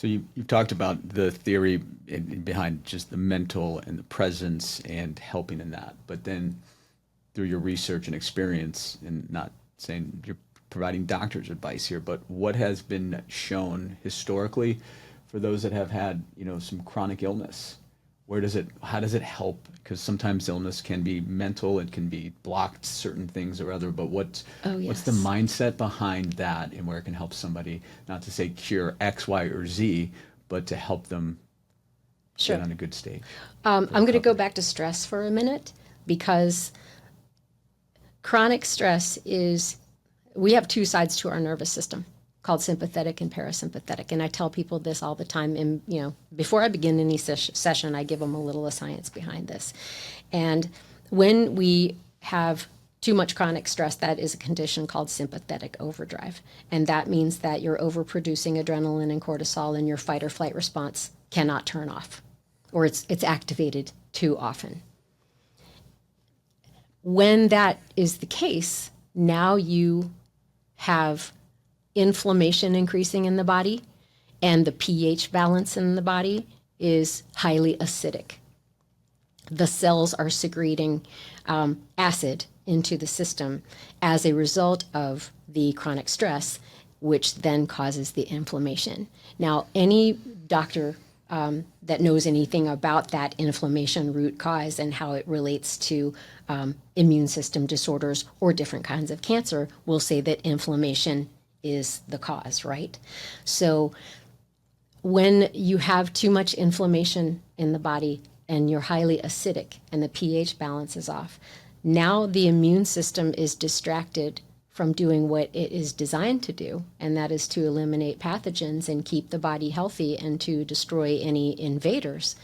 So you've talked about the theory behind just the mental and the presence and helping in that, but then through your research and experience, and not saying you're providing doctor's advice here, but what has been shown historically for those that have had, some chronic illness? How does it help? Because sometimes illness can be mental, it can be blocked certain things or other, but what's the mindset behind that and where it can help somebody, not to say cure X, Y, or Z, but to help them get on a good state? I'm going to go back to stress for a minute, because chronic stress we have two sides to our nervous system called sympathetic and parasympathetic. And I tell people this all the time. And, before I begin any session, I give them a little of science behind this. And when we have too much chronic stress, that is a condition called sympathetic overdrive. And that means that you're overproducing adrenaline and cortisol, and your fight or flight response cannot turn off, or it's activated too often. When that is the case, now you have inflammation increasing in the body, and the pH balance in the body is highly acidic. The cells are secreting acid into the system as a result of the chronic stress, which then causes the inflammation. Now, any doctor that knows anything about that inflammation root cause and how it relates to immune system disorders or different kinds of cancer will say that inflammation is the cause, right? So when you have too much inflammation in the body and you're highly acidic and the pH balance is off, now the immune system is distracted from doing what it is designed to do, and that is to eliminate pathogens and keep the body healthy and to destroy any invaders.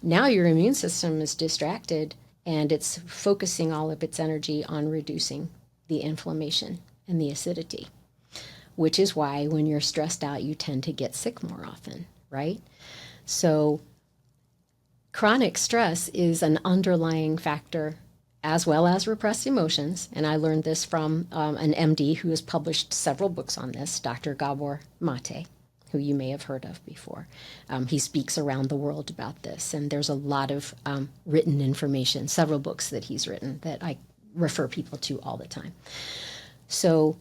Now your immune system is distracted, and it's focusing all of its energy on reducing the inflammation and the acidity, which is why when you're stressed out, you tend to get sick more often, right? So chronic stress is an underlying factor, as well as repressed emotions. And I learned this from an MD who has published several books on this, Dr. Gabor Maté, who you may have heard of before. He speaks around the world about this, and there's a lot of written information, several books that he's written that I refer people to all the time. So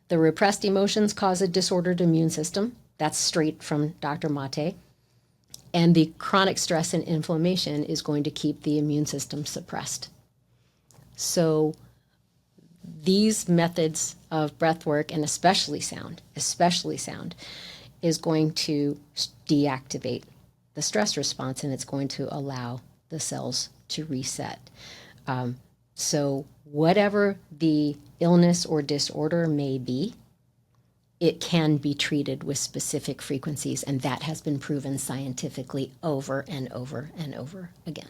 the repressed emotions cause a disordered immune system. That's straight from Dr. Maté. And the chronic stress and inflammation is going to keep the immune system suppressed. So these methods of breath work, and especially sound, is going to deactivate the stress response, and it's going to allow the cells to reset. So whatever the illness or disorder may be, it can be treated with specific frequencies, and that has been proven scientifically over and over and over again.